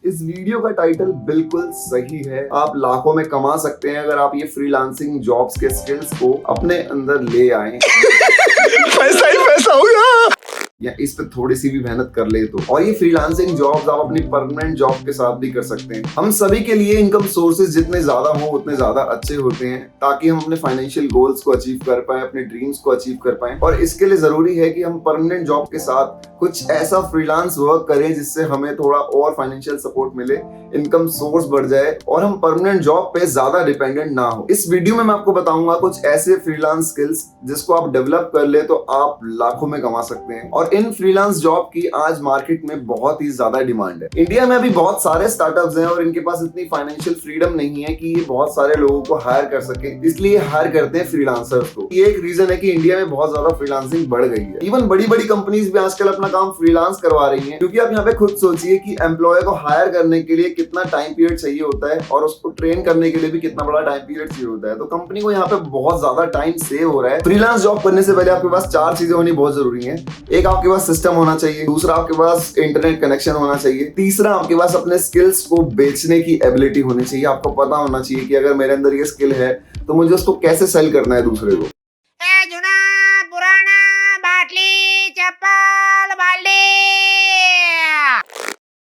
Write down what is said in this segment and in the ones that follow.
इस वीडियो का टाइटल बिल्कुल सही है। आप लाखों में कमा सकते हैं अगर आप ये फ्रीलांसिंग जॉब्स के स्किल्स को अपने अंदर ले आए। पैसा ही पैसा होगा या इस पे थोड़ी सी भी मेहनत कर ले तो। और ये फ्रीलांसिंग जॉब्स आप अपनी परमानेंट जॉब के साथ भी कर सकते हैं। हम सभी के लिए इनकम सोर्सेज जितने ज्यादा हो उतने ज्यादा अच्छे होते हैं, ताकि हम अपने फाइनेंशियल गोल्स को अचीव कर पाए, अपने ड्रीम्स को अचीव कर पाए। और इसके लिए जरूरी है कि हम परमानेंट जॉब के साथ कुछ ऐसा फ्रीलांस वर्क करें जिससे हमें थोड़ा और फाइनेंशियल सपोर्ट मिले, इनकम सोर्स बढ़ जाए और हम परमानेंट जॉब पे ज्यादा डिपेंडेंट ना हो। इस वीडियो में मैं आपको बताऊंगा कुछ ऐसे फ्रीलांस स्किल्स जिसको आप डेवलप कर ले तो आप लाखों में कमा सकते हैं। और इन फ्रीलांस जॉब की आज मार्केट में बहुत ही ज्यादा डिमांड है। इंडिया में अभी बहुत सारे स्टार्टअप्स हैं और इनके पास इतनी फाइनेंशियल फ्रीडम नहीं है कि ये बहुत सारे लोगों को हायर कर सके, इसलिए हायर करते हैं फ्रीलांसर्स को। ये एक रीजन है कि इंडिया में बहुत ज्यादा फ्रीलांसिंग बढ़ गई है। इवन बड़ी बड़ी कंपनीज भी आजकल अपना काम फ्रीलांस करवा रही है, क्योंकि आप यहाँ पे खुद सोचिए कि एम्प्लॉय को हायर करने के लिए कितना टाइम पीरियड चाहिए होता है और उसको ट्रेन करने के लिए भी कितना बड़ा टाइम पीरियड चाहिए होता है। तो कंपनी को यहाँ पे बहुत ज्यादा टाइम सेव हो रहा है। फ्रीलांस जॉब करने से पहले आपके पास 4 चीजें होनी बहुत जरूरी है। एक, आपके पास सिस्टम होना चाहिए। दूसरा, आपके पास इंटरनेट कनेक्शन होना चाहिए। तीसरा, आपके पास अपने स्किल्स को बेचने की एबिलिटी होनी चाहिए। आपको पता होना चाहिए कि अगर मेरे अंदर ये स्किल है तो मुझे उसको कैसे सेल करना है दूसरे को। जुना पुराना बाटली चप्पल बाल्टी।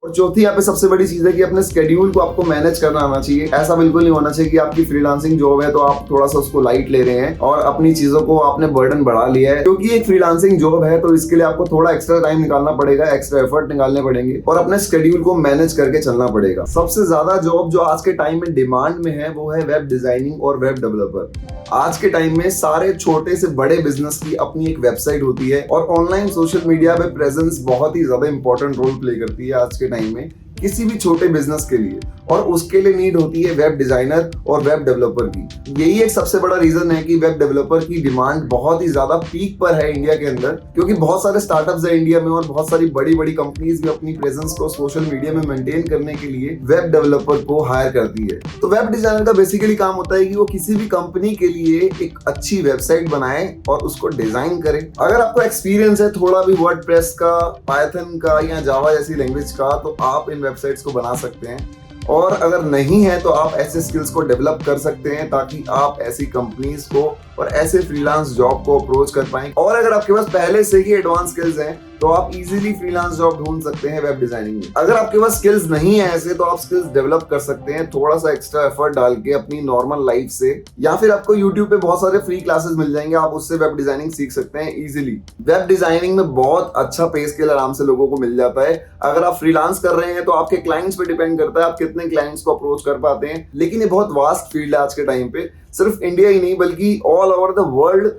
और चौथी यहाँ पे सबसे बड़ी चीज है कि अपने स्केड्यूल को आपको मैनेज करना आना चाहिए। ऐसा बिल्कुल नहीं होना चाहिए कि आपकी फ्रीलांसिंग जॉब है तो आप थोड़ा सा उसको लाइट ले रहे हैं और अपनी चीजों को आपने बर्डन बढ़ा लिया है। क्योंकि एक फ्रीलांसिंग जॉब है तो इसके लिए आपको थोड़ा एक्स्ट्रा टाइम निकालना पड़ेगा, एक्स्ट्रा एफर्ट निकालने पड़ेंगे और अपने स्केड्यूल को मैनेज करके चलना पड़ेगा। सबसे ज्यादा जॉब जो आज के टाइम में डिमांड में है वो है वेब डिजाइनिंग और वेब डेवलपर। आज के टाइम में सारे छोटे से बड़े बिजनेस की अपनी एक वेबसाइट होती है और ऑनलाइन सोशल मीडिया पे प्रेजेंस बहुत ही ज्यादा इंपॉर्टेंट रोल प्ले करती है आज के टाइम में किसी भी छोटे बिजनेस के लिए। और उसके लिए नीड होती है वेब डिजाइनर और वेब डेवलपर की। यही एक सबसे बड़ा रीजन है कि वेब डेवलपर की डिमांड बहुत ही ज्यादा पीक पर है इंडिया के अंदर, क्योंकि बहुत सारे स्टार्टअप्स है इंडिया में और बहुत सारी बड़ी बड़ी कंपनीज भी अपनी प्रेजेंस को सोशल मीडिया में मेंटेन करने के लिए वेब डेवलपर को हायर करती है। तो वेब डिजाइनर का बेसिकली काम होता है कि वो किसी भी कंपनी के लिए एक अच्छी वेबसाइट बनाए और उसको डिजाइन करे। अगर आपको एक्सपीरियंस है थोड़ा भी वर्डप्रेस का, पाइथन का या जावा जैसी लैंग्वेज का, तो आप इन वेबसाइट्स को बना सकते हैं। और अगर नहीं है तो आप ऐसे स्किल्स को डेवलप कर सकते हैं ताकि आप ऐसी कंपनीज को और ऐसे फ्रीलांस जॉब को अप्रोच कर पाएं। और अगर आपके पास पहले से ही एडवांस स्किल्स हैं तो आप इजीली फ्रीलांस जॉब ढूंढ सकते हैं वेब डिजाइनिंग में। अगर आपके पास स्किल्स नहीं है ऐसे तो आप स्किल्स डेवलप कर सकते हैं थोड़ा सा एक्स्ट्रा एफर्ट डाल के अपनी नॉर्मल लाइफ से, या फिर आपको यूट्यूब पे बहुत सारे फ्री क्लासेस मिल जाएंगे, आप उससे वेब डिजाइनिंग सीख सकते हैं इजीली। वेब डिजाइनिंग में बहुत अच्छा पे स्केल आराम से लोगों को मिल जाता है। अगर आप फ्रीलांस कर रहे हैं तो आपके क्लाइंट्स पे डिपेंड करता है आप कितने क्लाइंट्स को अप्रोच कर पाते हैं। लेकिन ये बहुत वास्ट फील्ड है आज के टाइम पे। सिर्फ इंडिया ही नहीं बल्कि ऑल ओवर द वर्ल्ड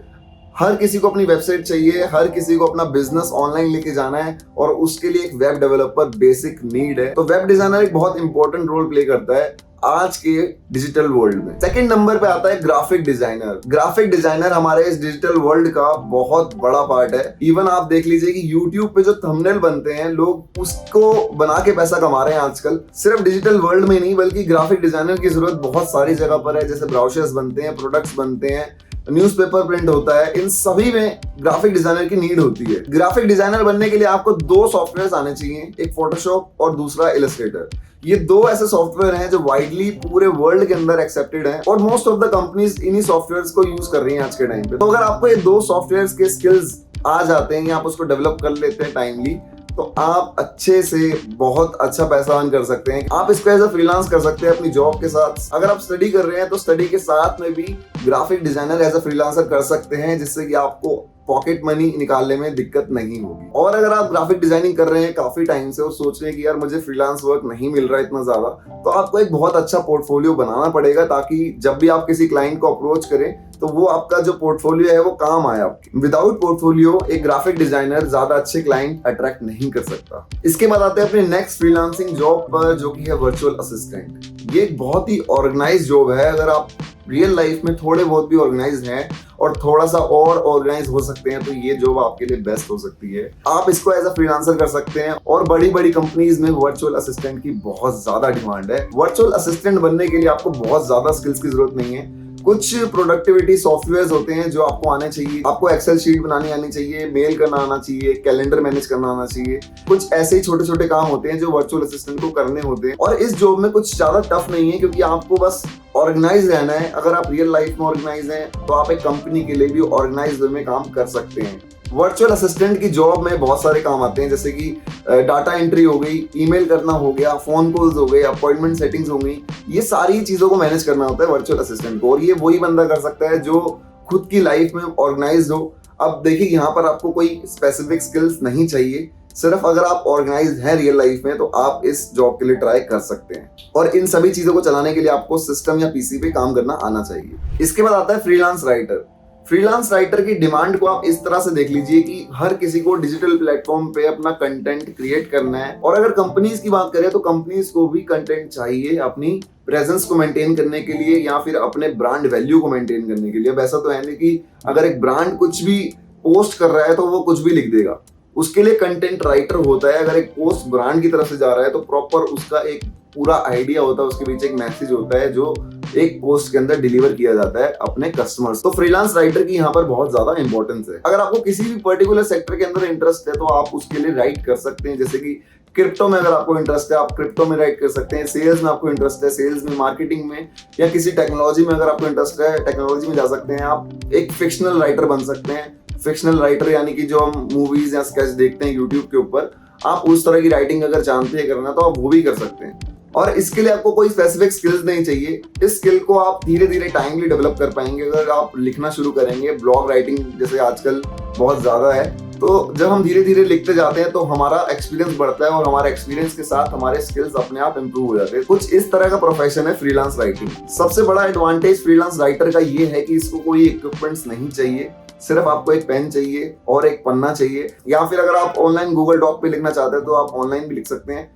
हर किसी को अपनी वेबसाइट चाहिए, हर किसी को अपना बिजनेस ऑनलाइन लेके जाना है और उसके लिए एक वेब डेवलपर बेसिक नीड है। तो वेब डिजाइनर एक बहुत इंपॉर्टेंट रोल प्ले करता है आज के डिजिटल वर्ल्ड में। सेकंड नंबर पे आता है ग्राफिक डिजाइनर। ग्राफिक डिजाइनर हमारे इस डिजिटल वर्ल्ड का बहुत बड़ा पार्ट है। इवन आप देख लीजिए कि यूट्यूब पे जो थंबनेल बनते हैं लोग उसको बना के पैसा कमा रहे हैं आजकल। सिर्फ डिजिटल वर्ल्ड में नहीं बल्कि ग्राफिक डिजाइनर की जरूरत बहुत सारी जगह पर है, जैसे ब्राउचर्स बनते हैं, प्रोडक्ट्स बनते हैं, न्यूज़पेपर प्रिंट होता है। इन सभी में ग्राफिक डिजाइनर की नीड होती है। ग्राफिक डिजाइनर बनने के लिए आपको 2 सॉफ्टवेयर आने चाहिए, एक फोटोशॉप और दूसरा इलस्ट्रेटर। ये 2 ऐसे सॉफ्टवेयर हैं जो वाइडली पूरे वर्ल्ड के अंदर एक्सेप्टेड हैं और मोस्ट ऑफ द कंपनीज इन्हीं सॉफ्टवेयर्स को यूज कर रही हैं आज के टाइम पे। तो अगर आपको ये 2 सॉफ्टवेयर्स के स्किल्स आ जाते हैं या आप उसको डेवलप कर लेते हैं टाइमली, तो आप अच्छे से बहुत अच्छा पैसा अर्न कर सकते हैं। आप इसको एज अ फ्रीलांस कर सकते हैं अपनी जॉब के साथ। अगर आप स्टडी कर रहे हैं तो स्टडी के साथ में भी graphic designer as a freelancer कर सकते हैं, जिससे कि आपको पॉकेट मनी निकालने में दिक्कत नहीं होगी। और अगर आप ग्राफिक डिजाइनिंग कर रहे हैं काफी टाइम से और सोच रहे हैं कि यार मुझे फ्रीलांस वर्क नहीं मिल रहा है इतना ज्यादा, तो आपको एक बहुत अच्छा पोर्टफोलियो बनाना पड़ेगा ताकि जब भी आप किसी क्लाइंट को अप्रोच करें तो वो आपका जो पोर्टफोलियो है वो काम आए आपके। विदाउट पोर्टफोलियो एक ग्राफिक डिजाइनर ज्यादा अच्छे क्लाइंट अट्रैक्ट नहीं कर सकता। इसके बाद आते हैं अपने नेक्स्ट फ्रीलांसिंग जॉब पर, जो कि है वर्चुअल असिस्टेंट। ये एक बहुत ही ऑर्गेनाइज जॉब है। अगर आप रियल लाइफ में थोड़े बहुत भी ऑर्गेनाइज हैं और थोड़ा सा और ऑर्गेनाइज हो सकते हैं तो ये जॉब आपके लिए बेस्ट हो सकती है। आप इसको एज अ फ्रीलांसर कर सकते हैं और बड़ी बड़ी कंपनीज में वर्चुअल असिस्टेंट की बहुत ज्यादा डिमांड है। वर्चुअल असिस्टेंट बनने के लिए आपको बहुत ज्यादा स्किल्स की जरूरत नहीं है। कुछ प्रोडक्टिविटी सॉफ्टवेयर होते हैं जो आपको आने चाहिए। आपको एक्सेल शीट बनानी आनी चाहिए, मेल करना आना चाहिए, कैलेंडर मैनेज करना आना चाहिए। कुछ ऐसे ही छोटे छोटे काम होते हैं जो वर्चुअल असिस्टेंट को करने होते हैं, और इस जॉब में कुछ ज्यादा टफ नहीं है, क्योंकि आपको बस ऑर्गेनाइज रहना है। अगर आप रियल लाइफ में ऑर्गेनाइज हैं तो आप एक कंपनी के लिए भी ऑर्गेनाइज वे में काम कर सकते हैं। वर्चुअल असिस्टेंट की जॉब में बहुत सारे काम आते हैं, जैसे कि डाटा एंट्री हो गई, ईमेल करना हो गया, फोन कॉल्स हो गए, अपॉइंटमेंट सेटिंग्स हो गई। ये सारी चीजों को मैनेज करना होता है वर्चुअल असिस्टेंट को, और ये वही बंदा कर सकता है जो खुद की लाइफ में ऑर्गेनाइज हो। अब देखिए, यहाँ पर आपको कोई स्पेसिफिक स्किल्स नहीं चाहिए, सिर्फ अगर आप ऑर्गेनाइज हैं रियल लाइफ में तो आप इस जॉब के लिए ट्राई कर सकते हैं। और इन सभी चीजों को चलाने के लिए आपको सिस्टम या पीसी पे काम करना आना चाहिए। इसके बाद आता है फ्रीलांस राइटर। फ्रीलांस राइटर की डिमांड को आप इस तरह से देख लीजिए कि हर किसी को डिजिटल प्लेटफॉर्म पे अपना कंटेंट क्रिएट करना है। और अगर कंपनीज की बात करें तो कंपनीज को भी कंटेंट चाहिए अपनी प्रेजेंस को मेंटेन करने के लिए, या फिर अपने ब्रांड वैल्यू को मेंटेन करने के लिए। अब ऐसा तो है नहीं कि अगर एक ब्रांड कुछ भी पोस्ट कर रहा है तो वो कुछ भी लिख देगा, उसके लिए कंटेंट राइटर होता है। अगर एक पोस्ट ब्रांड की तरफ से जा रहा है तो प्रॉपर उसका एक पूरा आइडिया होता है, उसके पीछे एक मैसेज होता है जो एक पोस्ट के अंदर डिलीवर किया जाता है अपने कस्टमर्स। तो फ्रीलांस राइटर की यहाँ पर बहुत ज्यादा इंपॉर्टेंस है। अगर आपको किसी भी पर्टिकुलर सेक्टर के अंदर इंटरेस्ट है तो आप उसके लिए राइट कर सकते हैं। जैसे कि क्रिप्टो में अगर आपको इंटरेस्ट है, आप क्रिप्टो में राइट कर सकते हैं। सेल्स में आपको इंटरेस्ट है, सेल्स में, मार्केटिंग में, या किसी टेक्नोलॉजी में अगर आपको इंटरेस्ट है, टेक्नोलॉजी में जा सकते हैं। आप एक फिक्शनल राइटर बन सकते हैं। फिक्शनल राइटर यानी कि जो हम मूवीज या स्केच देखते हैं यूट्यूब के ऊपर, आप उस तरह की राइटिंग अगर जानते हैं करना तो आप वो भी कर सकते हैं। और इसके लिए आपको कोई स्पेसिफिक स्किल्स नहीं चाहिए। इस स्किल को आप धीरे धीरे टाइमली डेवलप कर पाएंगे अगर आप लिखना शुरू करेंगे। ब्लॉग राइटिंग जैसे आजकल बहुत ज्यादा है, तो जब हम धीरे धीरे लिखते जाते हैं तो हमारा एक्सपीरियंस बढ़ता है, और हमारे एक्सपीरियंस के साथ हमारे स्किल्स अपने आप इंप्रूव हो जाते हैं। कुछ इस तरह का प्रोफेशन है फ्रीलांस राइटिंग। सबसे बड़ा एडवांटेज फ्रीलांस राइटर का ये है कि इसको कोई इक्विपमेंट्स नहीं चाहिए, सिर्फ आपको एक पेन चाहिए और एक पन्ना चाहिए, या फिर अगर आप ऑनलाइन गूगल डॉक पे लिखना चाहते हैं तो आप ऑनलाइन भी लिख सकते हैं।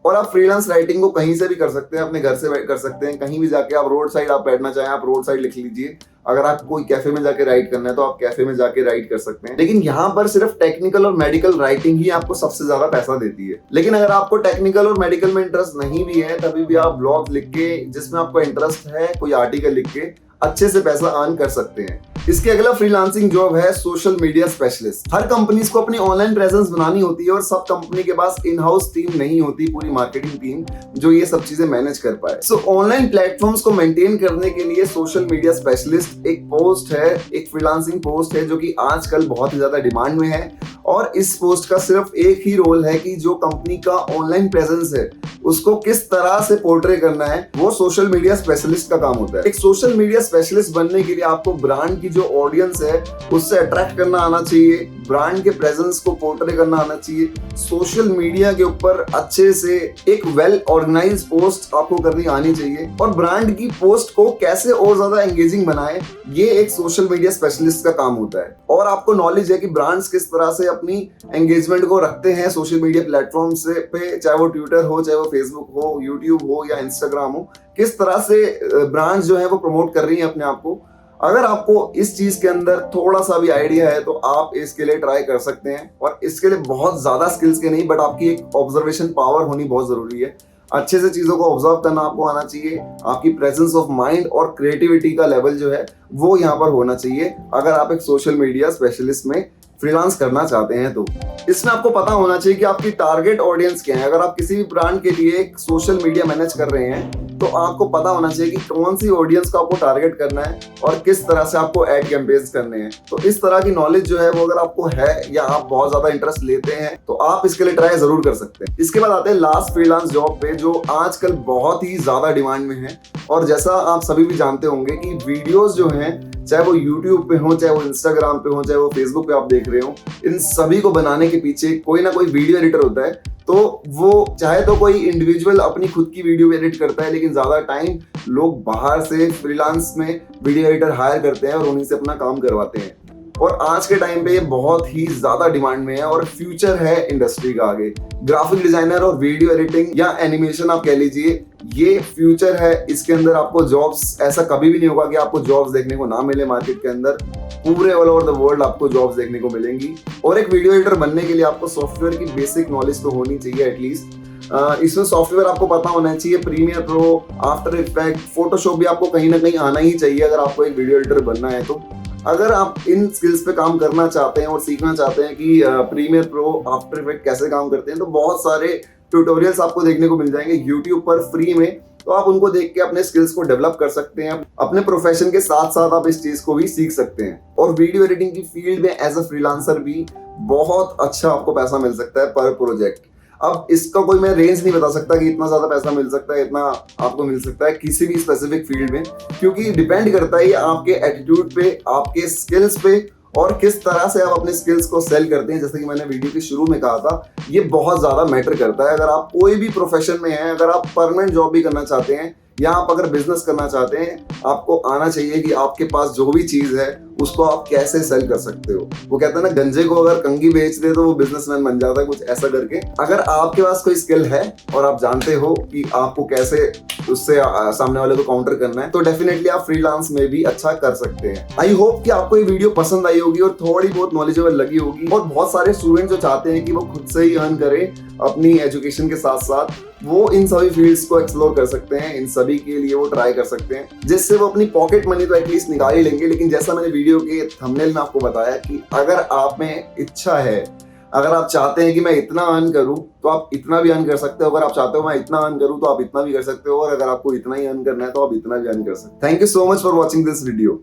और आप फ्रीलांस राइटिंग को कहीं से भी कर सकते हैं, अपने घर से कर सकते हैं, कहीं भी जाके। आप रोड साइड आप बैठना चाहें, आप रोड साइड लिख लीजिए। अगर आप कोई कैफे में जाके राइट करना है तो आप कैफे में जाके राइट कर सकते हैं। लेकिन यहाँ पर सिर्फ टेक्निकल और मेडिकल राइटिंग ही आपको सबसे ज्यादा पैसा देती है। लेकिन अगर आपको टेक्निकल और मेडिकल में इंटरेस्ट नहीं भी है, तभी भी आप ब्लॉग लिख के, जिसमें आपको इंटरेस्ट है, कोई आर्टिकल लिख के अच्छे से पैसा अर्न कर सकते हैं। इसके अगला फ्रीलांसिंग जॉब है सोशल मीडिया स्पेशलिस्ट। हर कंपनीज को अपनी ऑनलाइन प्रेजेंस बनानी होती है, और सब कंपनी के पास इन हाउस टीम नहीं होती, पूरी मार्केटिंग टीम जो ये सब चीजें मैनेज कर पाए। सो ऑनलाइन प्लेटफॉर्म्स को मेंटेन करने के लिए सोशल मीडिया स्पेशलिस्ट एक पोस्ट है, एक फ्रीलांसिंग पोस्ट है जो कि आजकल बहुत ही ज्यादा डिमांड में है। और इस पोस्ट का सिर्फ एक ही रोल है कि जो कंपनी का ऑनलाइन प्रेजेंस है उसको किस तरह से पोर्ट्रे करना है, वो सोशल मीडिया स्पेशलिस्ट का काम होता है। एक सोशल मीडिया स्पेशलिस्ट बनने के लिए आपको ब्रांड की जो ऑडियंस है उससे अट्रैक्ट करना आना चाहिए, ब्रांड के प्रेजेंस को पोर्ट्रे करना आना चाहिए, सोशल मीडिया के ऊपर अच्छे से एक वेल ऑर्गेनाइज पोस्ट आपको करनी आनी चाहिए, और ब्रांड की पोस्ट को कैसे और ज्यादा एंगेजिंग बनाए, ये एक सोशल मीडिया स्पेशलिस्ट का काम होता है। और आपको नॉलेज है कि ब्रांड्स किस तरह से अपनी एंगेजमेंट को रखते हैं सोशल मीडिया प्लेटफॉर्म से पे, चाहे वो ट्विटर हो, चाहे वो फेसबुक हो, यूट्यूब हो या इंस्टाग्राम हो, किस तरह से ब्रांड्स जो है वो प्रमोट कर रही हैं अपने आप को। अगर आपको इस चीज के अंदर थोड़ा सा भी आइडिया है तो आप इसके लिए ट्राई कर सकते हैं। और इसके लिए बहुत ज्यादा स्किल्स के नहीं, बट आपकी एक ऑब्जर्वेशन पावर होनी बहुत जरूरी है। अच्छे से चीजों को ऑब्जर्व करना आपको आना चाहिए। आपकी प्रेजेंस ऑफ माइंड और क्रिएटिविटी का लेवल जो है वो यहाँ पर होना चाहिए अगर आप एक सोशल मीडिया स्पेशलिस्ट में फ्रीलांस करना चाहते हैं। तो इसमें आपको पता होना चाहिए कि आपकी टारगेट ऑडियंस क्या है। अगर आप किसी भी ब्रांड के लिए एक सोशल मीडिया मैनेज कर रहे हैं तो आपको पता होना चाहिए कि कौन सी ऑडियंस को आपको टारगेट करना है और किस तरह से आपको एड कैंपेन्स करने हैं। तो इस तरह की नॉलेज जो है वो अगर आपको है या आप बहुत ज्यादा इंटरेस्ट लेते हैं तो आप इसके लिए ट्राई जरूर कर सकते हैं। इसके बाद आते हैं लास्ट फ्रीलांस जॉब पे, जो आजकल बहुत ही ज्यादा डिमांड में है। और जैसा आप सभी भी जानते होंगे कि वीडियोस जो हैं, चाहे वो यूट्यूब पे हो, चाहे वो इंस्टाग्राम पे हो, चाहे वो फेसबुक पे आप देख रहे हो, इन सभी को बनाने के पीछे कोई ना कोई वीडियो एडिटर होता है। तो वो चाहे तो कोई इंडिविजुअल अपनी खुद की वीडियो एडिट करता है, लेकिन ज्यादा टाइम लोग बाहर से फ्रीलांस में वीडियो एडिटर हायर करते हैं और उन्हीं से अपना काम करवाते हैं। और आज के टाइम पे ये बहुत ही ज्यादा डिमांड में है और फ्यूचर है इंडस्ट्री का आगे। ग्राफिक डिजाइनर और वीडियो एडिटिंग या एनिमेशन आप कह लीजिए, ये फ्यूचर है। इसके अंदर आपको जॉब्स, ऐसा कभी भी नहीं होगा कि आपको जॉब्स देखने को ना मिले मार्केट के अंदर। पूरे ऑल ओवर द वर्ल्ड आपको जॉब्स देखने को मिलेंगी। और एक वीडियो एडिटर बनने के लिए आपको सॉफ्टवेयर की बेसिक नॉलेज तो होनी चाहिए एटलीस्ट। इसमें सॉफ्टवेयर आपको पता होना चाहिए, Premiere Pro, after effect, Photoshop भी आपको कहीं ना कहीं आना ही चाहिए अगर आपको एक वीडियो एडिटर बनना है। तो अगर आप इन स्किल्स पे काम करना चाहते हैं और सीखना चाहते हैं कि प्रीमियर प्रो, आफ्टर इफेक्ट कैसे काम करते हैं, तो बहुत सारे ट्यूटोरियल्स आपको देखने को मिल जाएंगे यूट्यूब पर फ्री में। तो आप उनको देख के अपने स्किल्स को डेवलप कर सकते हैं। अपने प्रोफेशन के साथ साथ आप इस चीज को भी सीख सकते हैं। और वीडियो एडिटिंग की फील्ड में एज अ फ्रीलांसर भी बहुत अच्छा आपको पैसा मिल सकता है पर प्रोजेक्ट। अब इसका कोई मैं रेंज नहीं बता सकता कि इतना ज्यादा पैसा मिल सकता है, इतना आपको मिल सकता है किसी भी स्पेसिफिक फील्ड में, क्योंकि डिपेंड करता है आपके एटीट्यूड पे, आपके स्किल्स पे, और किस तरह से आप अपने स्किल्स को सेल करते हैं। जैसे कि मैंने वीडियो के शुरू में कहा था, ये बहुत ज्यादा मैटर करता है। अगर आप कोई भी प्रोफेशन में हैं, अगर आप परमानेंट जॉब भी करना चाहते हैं या आप अगर बिजनेस करना चाहते हैं, आपको आना चाहिए कि आपके पास जो भी चीज है उसको आप कैसे सेल कर सकते हो। वो कहते हैं ना, गंजे को अगर कंघी बेच दे तो वो बिजनेसमैन बन जाता है, कुछ ऐसा करके। अगर आपके पास कोई स्किल है और आप जानते हो कि आपको कैसे उससे सामने वाले को काउंटर करना है, तो डेफिनेटली आप फ्रीलांस में भी अच्छा कर सकते हैं। आई होप कि आपको ये वीडियो पसंद आई होगी और थोड़ी बहुत नॉलेजेबल लगी होगी। और बहुत सारे स्टूडेंट जो चाहते हैं कि वो खुद से ही अर्न करें अपनी एजुकेशन के साथ साथ, वो इन सभी फील्ड्स को एक्सप्लोर कर सकते हैं। इन सभी के लिए वो ट्राई कर सकते हैं, जिससे वो अपनी पॉकेट मनी तो एटलीस्ट निकाल ही लेंगे। लेकिन जैसा मैंने वीडियो के थंबनेल में आपको बताया कि अगर आप में इच्छा है, अगर आप चाहते हैं कि मैं इतना अर्न करूं, तो आप इतना भी अर्न कर सकते हो। अगर आप चाहते हो मैं इतना अर्न करूं, तो आप इतना भी कर सकते हो। और अगर आपको इतना ही अर्न करना है तो आप इतना भी अर्न कर सकते हो। Thank you so much for watching this video.